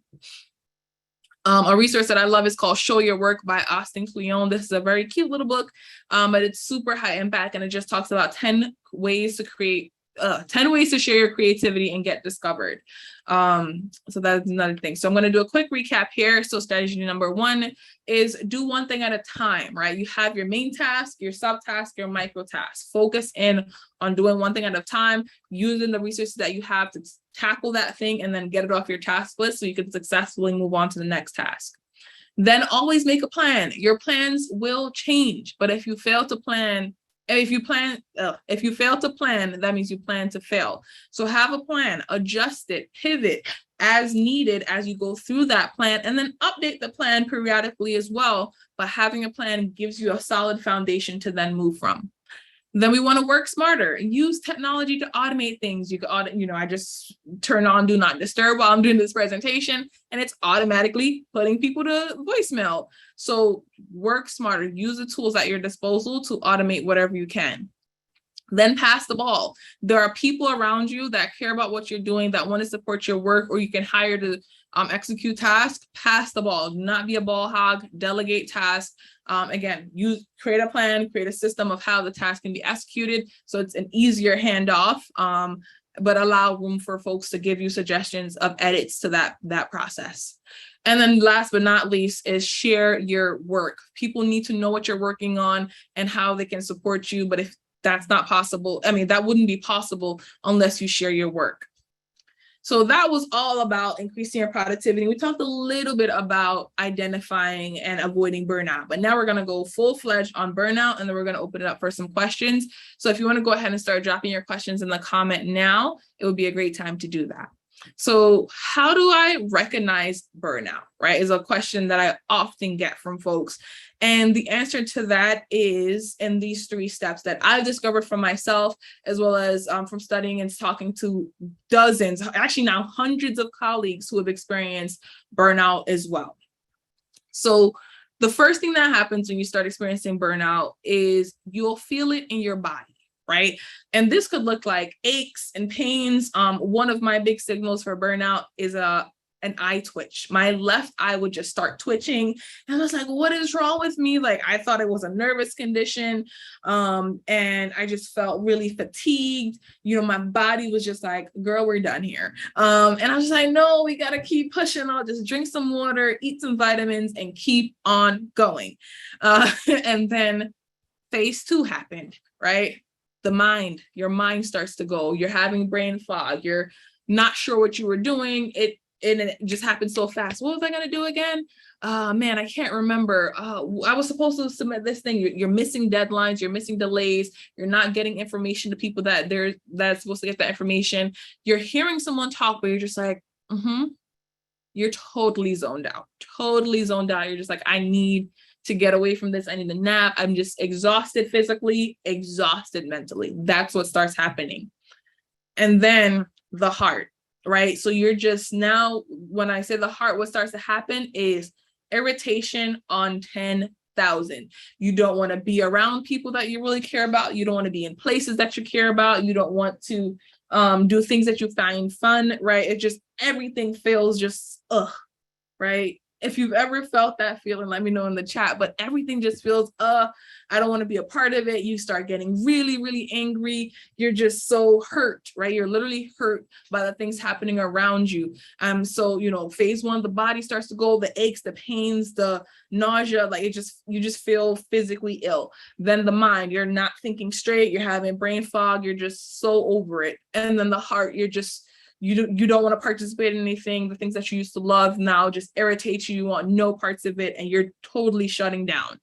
Speaker 2: A resource that I love is called Show Your Work by Austin Kleon. This is a very cute little book, but it's super high impact, and it just talks about 10 ways to share your creativity and get discovered. So that's another thing. So I'm going to do a quick recap here. So strategy number 1 is do one thing at a time, right? You have your main task, your subtask, your micro task. Focus in on doing one thing at a time, using the resources that you have to tackle that thing, and then get it off your task list so you can successfully move on to the next task. Then always make a plan. Your plans will change, but if you fail to plan, that means you plan to fail. So have a plan, adjust it, pivot as needed as you go through that plan, and then update the plan periodically as well. But having a plan gives you a solid foundation to then move from. Then we want to work smarter and use technology to automate things. You can I just turn on Do Not Disturb while I'm doing this presentation, and it's automatically putting people to voicemail. So work smarter, use the tools at your disposal to automate whatever you can. Then pass the ball. There are people around you that care about what you're doing, that want to support your work, or you can hire to execute tasks. Pass the ball. Do not be a ball hog. Delegate tasks. Again, create a plan, create a system of how the task can be executed, so it's an easier handoff. but allow room for folks to give you suggestions of edits to that process. And then last but not least is share your work. People need to know what you're working on and how they can support you. But if that's not possible, that wouldn't be possible unless you share your work. So that was all about increasing your productivity. We talked a little bit about identifying and avoiding burnout, but now we're going to go full-fledged on burnout, and then we're going to open it up for some questions. So if you want to go ahead and start dropping your questions in the comment now, it would be a great time to do that. So how do I recognize burnout, right, is a question that I often get from folks. And the answer to that is in these 3 steps that I've discovered for myself, as well as from studying and talking to dozens, actually now hundreds of colleagues who have experienced burnout as well. So the first thing that happens when you start experiencing burnout is you'll feel it in your body. Right. And this could look like aches and pains. One of my big signals for burnout is an eye twitch. My left eye would just start twitching. And I was like, what is wrong with me? Like, I thought it was a nervous condition. And I just felt really fatigued. My body was just like, girl, we're done here. And I was just like, no, we got to keep pushing. I'll just drink some water, eat some vitamins, and keep on going. And then phase 2 happened, right? Your mind starts to go, you're having brain fog, you're not sure what you were doing. It just happened so fast. What was I going to do again? Man, I can't remember. I was supposed to submit this thing. You're missing deadlines, you're missing delays, you're not getting information to people that's supposed to get that information. You're hearing someone talk, but you're just like, you're totally zoned out. You're just like, I need to get away from this. I need a nap. I'm just exhausted physically, exhausted mentally. That's what starts happening. And then the heart, right? So you're just now, when I say the heart, what starts to happen is irritation on 10,000. You don't want to be around people that you really care about. You don't want to be in places that you care about. You don't want to do things that you find fun, right? It just, everything feels just, right? If you've ever felt that feeling, let me know in the chat, but everything just feels, I don't want to be a part of it. You start getting really, really angry. You're just so hurt, right? You're literally hurt by the things happening around you. So, phase 1, the body starts to go, the aches, the pains, the nausea, like you just feel physically ill. Then the mind, you're not thinking straight. You're having brain fog. You're just so over it. And then the heart, you're just, you don't want to participate in anything. The things that you used to love now just irritate you. You want no parts of it, and you're totally shutting down.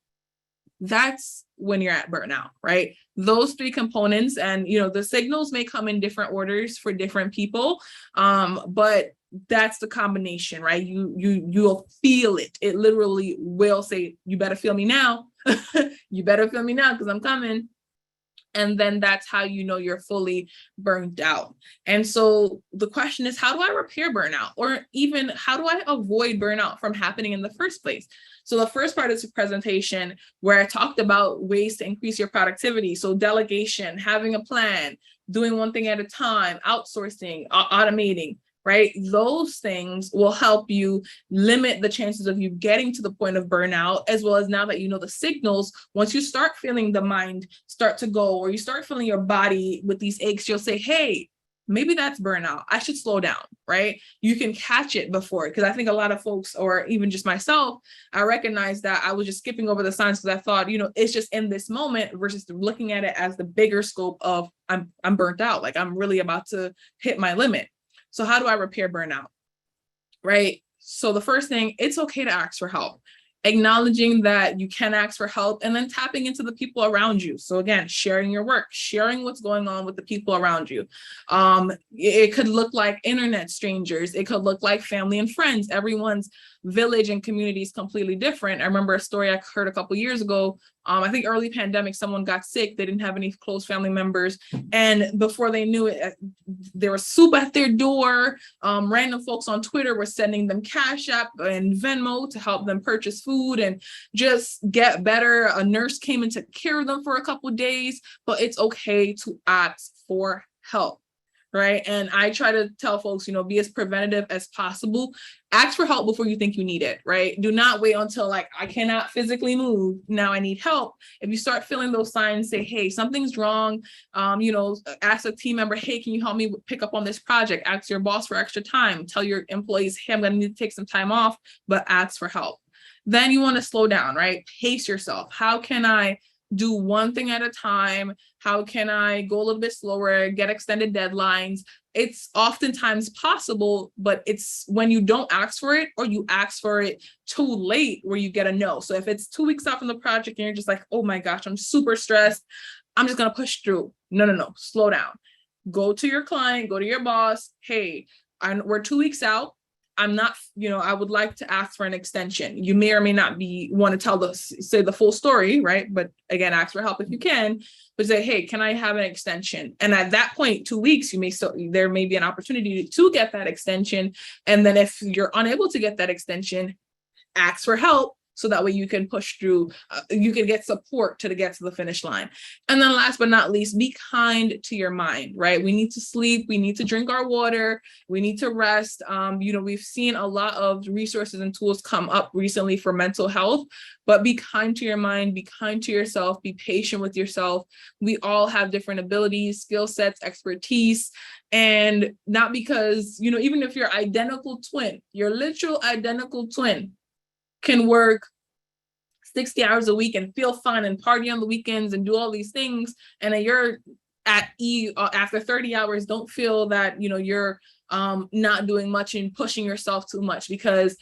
Speaker 2: That's when you're at burnout, right? Those 3 components, and the signals may come in different orders for different people, but that's the combination, right? You'll feel it. It literally will say, you better feel me now. You better feel me now because I'm coming. And then that's how you're fully burned out. And so the question is, how do I repair burnout? Or even how do I avoid burnout from happening in the first place? So the first part is a presentation where I talked about ways to increase your productivity. So delegation, having a plan, doing one thing at a time, outsourcing, automating. Right? Those things will help you limit the chances of you getting to the point of burnout, as well as now that you know the signals, once you start feeling the mind start to go, or you start feeling your body with these aches, you'll say, hey, maybe that's burnout. I should slow down, right? You can catch it before, because I think a lot of folks, or even just myself, I recognize that I was just skipping over the signs because I thought, it's just in this moment, versus looking at it as the bigger scope of I'm burnt out. Like I'm really about to hit my limit. So how do I repair burnout, right? So the first thing, it's okay to ask for help. Acknowledging that you can ask for help, and then tapping into the people around you. So again, sharing your work, sharing what's going on with the people around you. It could look like internet strangers. It could look like family and friends. Everyone's village and community is completely different. I remember a story I heard a couple years ago. I think early pandemic, someone got sick. They didn't have any close family members. And before they knew it, there was soup at their door. Random folks on Twitter were sending them Cash App and Venmo to help them purchase food and just get better. A nurse came and took care of them for a couple of days, but it's okay to ask for help. right? And I try to tell folks, be as preventative as possible. Ask for help before you think you need it, right? Do not wait until like, I cannot physically move, now I need help. If you start feeling those signs, say, hey, something's wrong. Ask a team member, hey, can you help me pick up on this project? Ask your boss for extra time. Tell your employees, hey, I'm gonna need to take some time off, but ask for help. Then you want to slow down, right? Pace yourself. How can I do one thing at a time? How can I go a little bit slower, get extended deadlines? It's oftentimes possible, but it's when you don't ask for it or you ask for it too late where you get a no. So if it's 2 weeks out from the project and you're just like, oh my gosh, I'm super stressed, I'm just going to push through. No, slow down. Go to your client, go to your boss. Hey, we're 2 weeks out. I'm not, I would like to ask for an extension. You may or may not want to say the full story, right? But again, ask for help if you can, but say, hey, can I have an extension? And at that point, 2 weeks, there may be an opportunity to get that extension. And then if you're unable to get that extension, ask for help. So that way you can push through, you can get support to get to the finish line. And then last but not least, be kind to your mind, right? We need to sleep, we need to drink our water, we need to rest. We've seen a lot of resources and tools come up recently for mental health, but be kind to your mind, be kind to yourself, be patient with yourself. We all have different abilities, skill sets, expertise, and not because, even if you're identical twin, your literal identical twin can work 60 hours a week and feel fun and party on the weekends and do all these things. And then you're at after 30 hours, don't feel that, you're not doing much and pushing yourself too much, because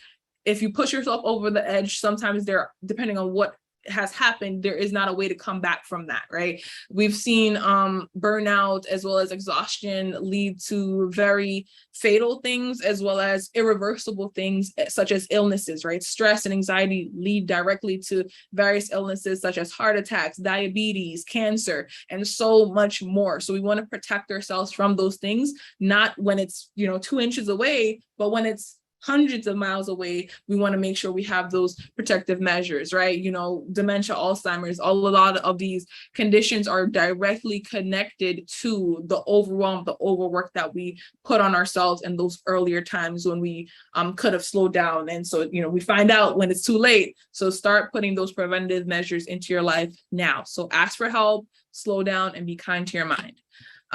Speaker 2: if you push yourself over the edge, sometimes depending on what has happened, there is not a way to come back from that, right? We've seen burnout as well as exhaustion lead to very fatal things as well as irreversible things such as illnesses, right? Stress and anxiety lead directly to various illnesses such as heart attacks, diabetes, cancer, and so much more. So we want to protect ourselves from those things, not when it's 2 inches away, but when it's hundreds of miles away. We want to make sure we have those protective measures, right? Dementia, Alzheimer's, a lot of these conditions are directly connected to the overwhelm, the overwork that we put on ourselves in those earlier times when we could have slowed down. And so, we find out when it's too late. So start putting those preventative measures into your life now. So ask for help, slow down, and be kind to your mind.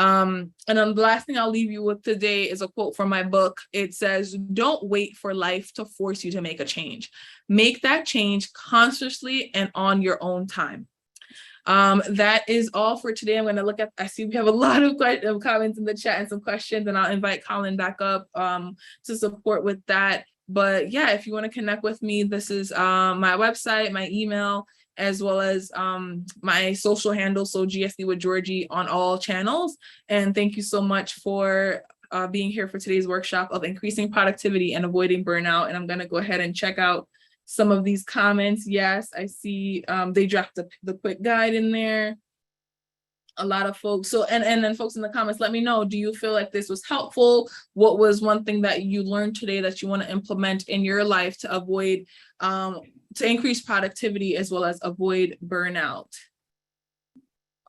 Speaker 2: And then the last thing I'll leave you with today is a quote from my book. It says, don't wait for life to force you to make a change. Make that change consciously and on your own time. That is all for today. I'm going to look at, I see we have a lot of comments in the chat and some questions, and I'll invite Colin back up to support with that. But yeah, if you want to connect with me, this is my website, my email, as well as my social handle, so GSD with Georgie on all channels. And thank you so much for being here for today's workshop of increasing productivity and avoiding burnout. And I'm going to go ahead and check out some of these comments. Yes, I see they dropped the quick guide in there. A lot of folks. So, and then folks in the comments, let me know, do you feel like this was helpful? What was one thing that you learned today that you want to implement in your life to avoid, to increase productivity as well as avoid burnout?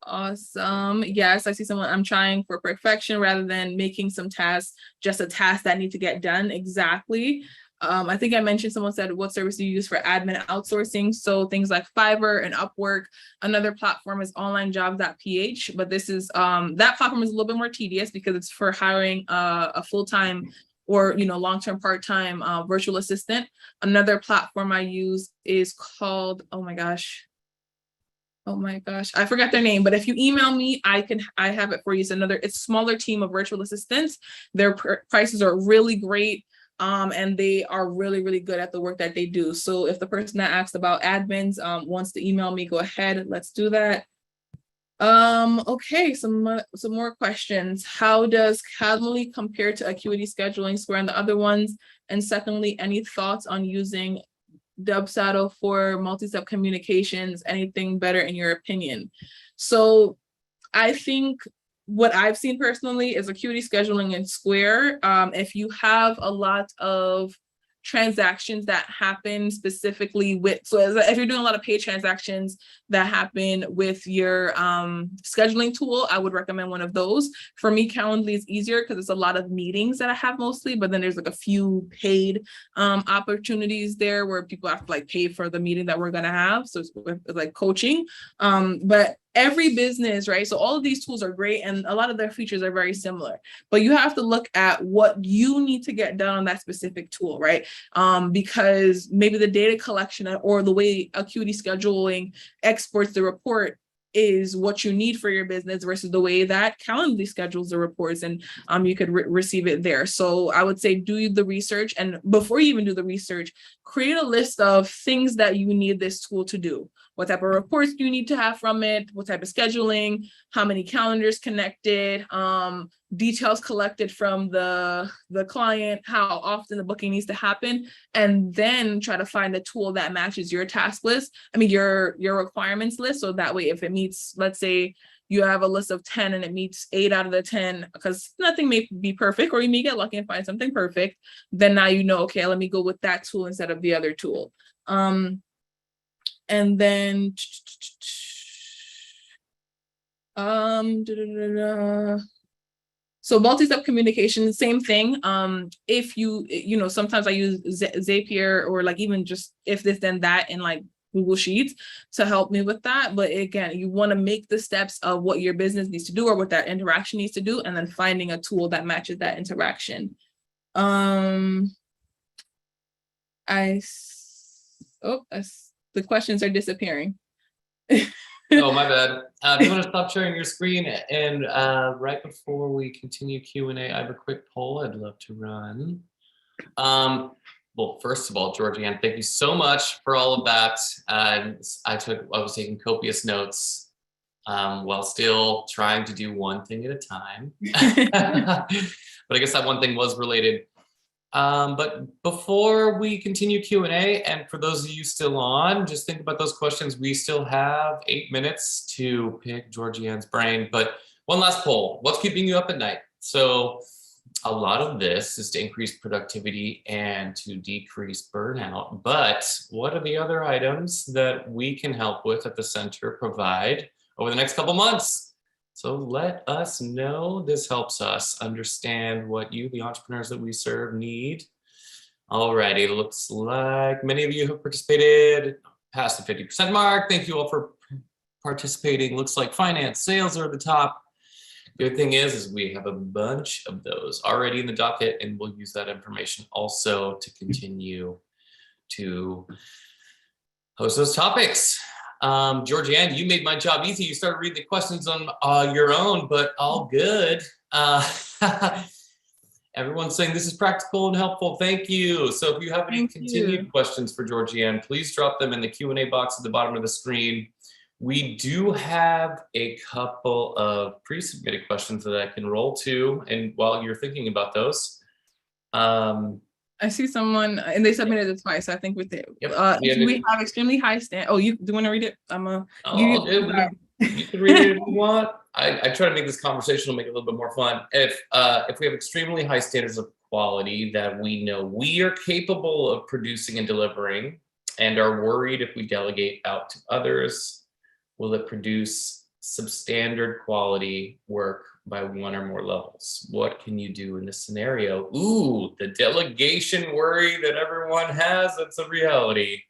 Speaker 2: Awesome. Yes, I see someone, I'm trying for perfection rather than making some tasks just a task that need to get done. Exactly. I think I mentioned, someone said, what service do you use for admin outsourcing? So things like Fiverr and Upwork. Another platform is onlinejobs.ph, but this is, that platform is a little bit more tedious because it's for hiring a full-time or, long-term part-time virtual assistant. Another platform I use is called, oh my gosh, I forgot their name, but if you email me, I have it for you. It's a smaller team of virtual assistants. Their prices are really great. And they are really, really good at the work that they do. So if the person that asked about admins wants to email me, go ahead, let's do that. Okay, some more questions. How does Calendly compare to Acuity Scheduling, Square, and the other ones? And secondly, any thoughts on using Dubsado for multi-step communications? Anything better in your opinion? So I think what I've seen personally is Acuity Scheduling and Square. If you have a lot of transactions that happen specifically with, so if you're doing a lot of paid transactions that happen with your scheduling tool, I would recommend one of those. For me, Calendly is easier because it's a lot of meetings that I have mostly, but then there's like a few paid opportunities there where people have to like pay for the meeting that we're going to have. So it's like coaching. But every business, right? So all of these tools are great and a lot of their features are very similar, but you have to look at what you need to get done on that specific tool, right? Because maybe the data collection or the way Acuity Scheduling exports the report is what you need for your business versus the way that Calendly schedules the reports, and you could receive it there. So I would say do the research, and before you even do the research, create a list of things that you need this tool to do. What type of reports do you need to have from it? What type of scheduling? How many calendars connected? Details collected from the client, how often the booking needs to happen, and then try to find a tool that matches your task list. I mean, your requirements list. So that way, if it meets, let's say you have a list of 10 and it meets 8 out of the 10, because nothing may be perfect, or you may get lucky and find something perfect, then now you know, okay, let me go with that tool instead of the other tool. And then, so multi-step communication, same thing. If sometimes I use Zapier or like even just if this then that in like Google Sheets to help me with that. But again, you want to make the steps of what your business needs to do or what that interaction needs to do, and then finding a tool that matches that interaction. The questions are disappearing.
Speaker 1: Oh, my bad. Do you want to stop sharing your screen? And right before we continue Q&A, I have a quick poll I'd love to run. Well, first of all, Georgie-Ann, thank you so much for all of that. I was taking copious notes while still trying to do one thing at a time. But I guess that one thing was related. But before we continue Q&A, and for those of you still on, just think about those questions. We still have 8 minutes to pick Georgie-Ann's brain, but one last poll. What's keeping you up at night? So a lot of this is to increase productivity and to decrease burnout, but what are the other items that we can help with at the center provide over the next couple months? So let us know. This helps us understand what you, the entrepreneurs that we serve, need. Alrighty, looks like many of you have participated past the 50% mark. Thank you all for participating. Looks like finance, sales are at the top. Good thing is we have a bunch of those already in the docket, and we'll use that information also to continue to host those topics. Georgie-Ann, you made my job easy. You started reading the questions on your own, but all good. Everyone's saying this is practical and helpful. Thank you. So if you have any continued questions for Georgie-Ann, please drop them in the Q&A box at the bottom of the screen. We do have a couple of pre-submitted questions that I can roll to, and while you're thinking about those,
Speaker 2: I see someone, and they submitted it twice. I think with it. Yep. We have extremely high stand. Oh, you do you want to read it?
Speaker 1: You can read it if you want. I try to make this conversational, make it a little bit more fun. If we have extremely high standards of quality that we know we are capable of producing and delivering, and are worried if we delegate out to others, will it produce substandard quality work by one or more levels? What can you do in this scenario? Ooh, the delegation worry that everyone has, that's a reality.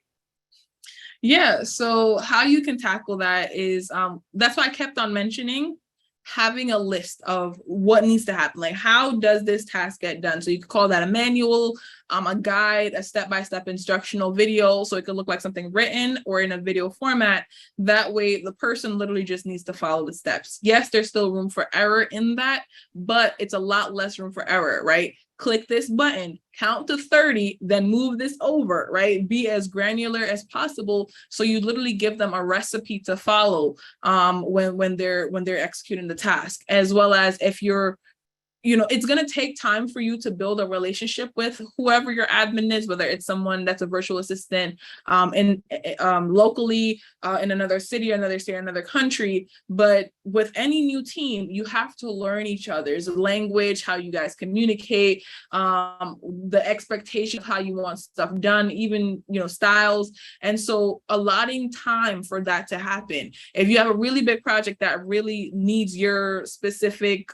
Speaker 2: Yeah, so how you can tackle that is, that's why I kept on mentioning having a list of what needs to happen. Like, how does this task get done? So you could call that a manual, a guide, a step-by-step instructional video. So it could look like something written or in a video format. That way the person literally just needs to follow the steps. Yes, there's still room for error in that, but it's a lot less room for error, right? Click this button, count to 30, then move this over, right? Be as granular as possible. So you literally give them a recipe to follow when they're executing the task, as well as if you're it's going to take time for you to build a relationship with whoever your admin is, whether it's someone that's a virtual assistant locally in another city, another state, another country. But with any new team, you have to learn each other's language, how you guys communicate, the expectation of how you want stuff done, even, styles. And so allotting time for that to happen. If you have a really big project that really needs your specific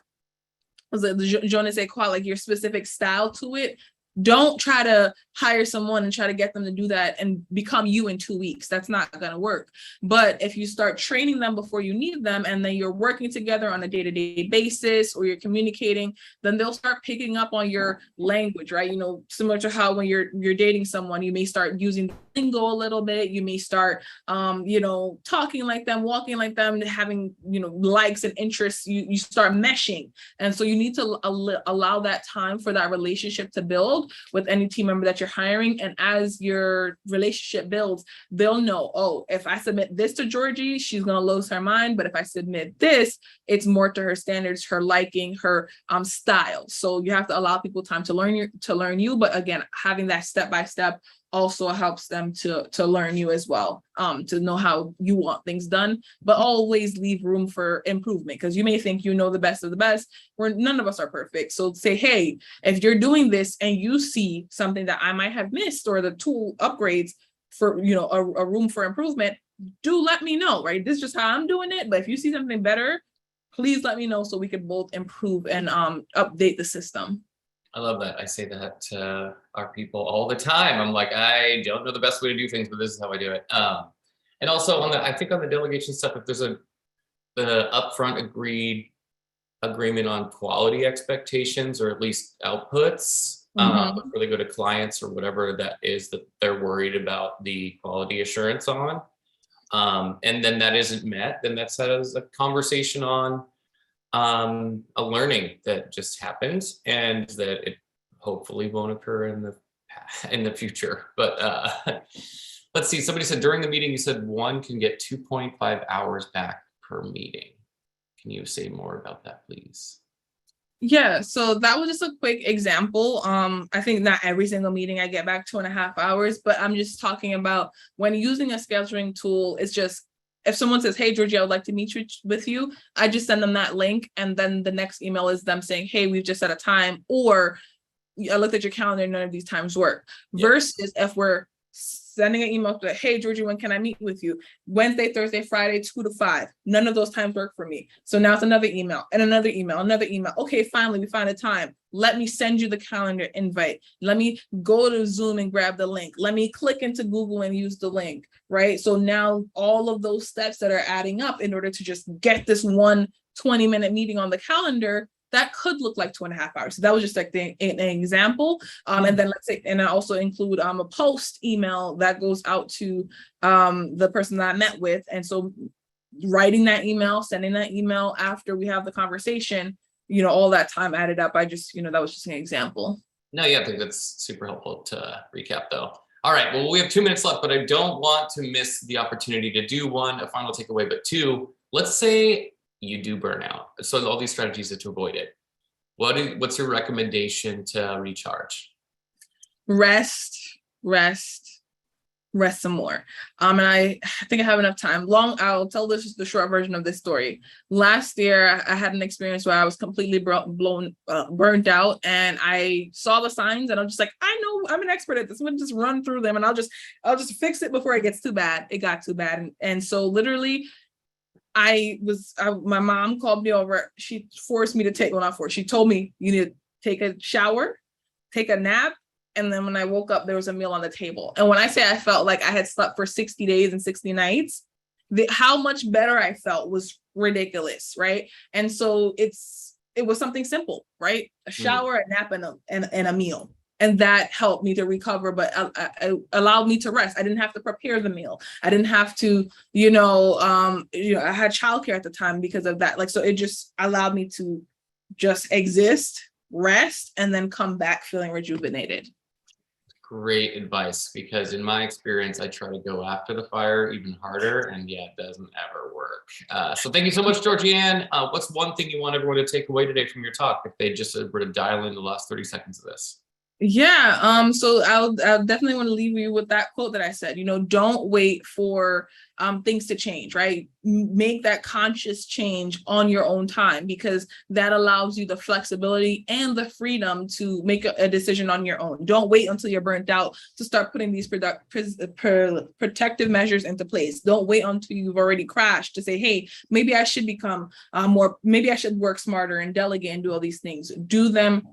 Speaker 2: je ne sais quoi, like your specific style to it, don't try to hire someone and try to get them to do that and become you in 2 weeks. That's not going to work. But if you start training them before you need them, and then you're working together on a day-to-day basis, or you're communicating, then they'll start picking up on your language, right? Similar to how when you're dating someone, you may start using lingo a little bit. You may start, talking like them, walking like them, having, likes and interests. You start meshing. And so you need to allow that time for that relationship to build with any team member that you're hiring. And as your relationship builds, they'll know, oh, if I submit this to Georgie, she's going to lose her mind. But if I submit this, it's more to her standards, her liking, her style. So you have to allow people time to learn you. But again, having that step-by-step also helps them to learn you as well, to know how you want things done, but always leave room for improvement, because you may think the best of the best, where none of us are perfect. So say, hey, if you're doing this and you see something that I might have missed, or the tool upgrades for, a room for improvement, do let me know, right? This is just how I'm doing it. But if you see something better, please let me know so we can both improve and update the system.
Speaker 1: I love that. I say that to our people all the time. I'm like, I don't know the best way to do things, but this is how I do it. And also I think on the delegation stuff, if there's the upfront agreement on quality expectations, or at least outputs, before they go to clients or whatever that is that they're worried about the quality assurance on, and then that isn't met, then that's a conversation on a learning that just happened, and that it hopefully won't occur in the future. But let's see, somebody said during the meeting, you said one can get 2.5 hours back per meeting. Can you say more about that, please?
Speaker 2: Yeah, so that was just a quick example. I think not every single meeting I get back 2.5 hours, but I'm just talking about when using a scheduling tool. It's just, if someone says, hey, Georgie, I would like to meet with you, I just send them that link. And then the next email is them saying, hey, we've just set a time, or I looked at your calendar, none of these times work. Yeah. Versus if we're sending an email to, hey, Georgie, when can I meet with you? Wednesday, Thursday, Friday, 2 to 5. None of those times work for me. So now it's another email and another email, another email. Okay, finally, we find a time. Let me send you the calendar invite. Let me go to Zoom and grab the link. Let me click into Google and use the link, right? So now all of those steps that are adding up in order to just get this one 20-minute meeting on the calendar, that could look like 2.5 hours. So that was just like an example. And then let's say, and I also include a post email that goes out to the person that I met with. And so writing that email, sending that email after we have the conversation, all that time added up. I just, that was just an example.
Speaker 1: No, yeah, I think that's super helpful to recap though. All right, well, we have 2 minutes left, but I don't want to miss the opportunity to do a final takeaway, but two, let's say you do burnout. So all these strategies are to avoid it. What's your recommendation to recharge?
Speaker 2: Rest some more. And I think I have enough time. I'll tell the short version of this story. Last year, I had an experience where I was completely burned out, and I saw the signs, and I'm just like, I know I'm an expert at this. I'm gonna just run through them, and I'll just fix it before it gets too bad. It got too bad, and so literally, my mom called me over. She forced me to she told me you need to take a shower, take a nap. And then when I woke up, there was a meal on the table. And when I say I felt like I had slept for 60 days and 60 nights, how much better I felt was ridiculous, right? And so it was something simple, right? A shower, a nap, and a meal. And that helped me to recover, but it allowed me to rest. I didn't have to prepare the meal. I didn't have to, I had childcare at the time because of that. So it just allowed me to just exist, rest, and then come back feeling rejuvenated.
Speaker 1: great advice, because in my experience, I try to go after the fire even harder, and yeah, it doesn't ever work. So thank you so much, Georgie-Ann. What's one thing you want everyone to take away today from your talk if they just were to dial in the last 30 seconds of this?
Speaker 2: Yeah, so I'll definitely want to leave you with that quote that I said, don't wait for things to change, right? Make that conscious change on your own time, because that allows you the flexibility and the freedom to make a decision on your own. Don't wait until you're burnt out to start putting these protective measures into place. Don't wait until you've already crashed to say, hey, maybe I should become maybe I should work smarter and delegate and do all these things. Do them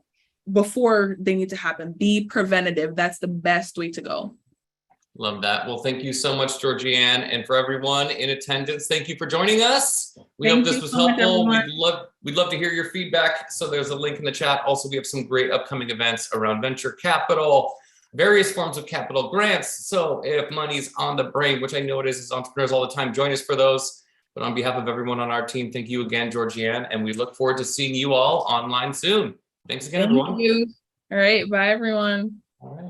Speaker 2: before they need to happen. Be preventative. That's the best way to go.
Speaker 1: Love that. Well, thank you so much, Georgie-Ann, and for everyone in attendance, thank you for joining us. We hope this was helpful. We'd love to hear your feedback. So there's a link in the chat. Also, we have some great upcoming events around venture capital, various forms of capital grants. So if money's on the brain, which I know it is as entrepreneurs all the time, join us for those. But on behalf of everyone on our team, thank you again, Georgie-Ann, and we look forward to seeing you all online soon. Thanks again, everyone.
Speaker 2: Thank you. All right. Bye, everyone.
Speaker 1: All right.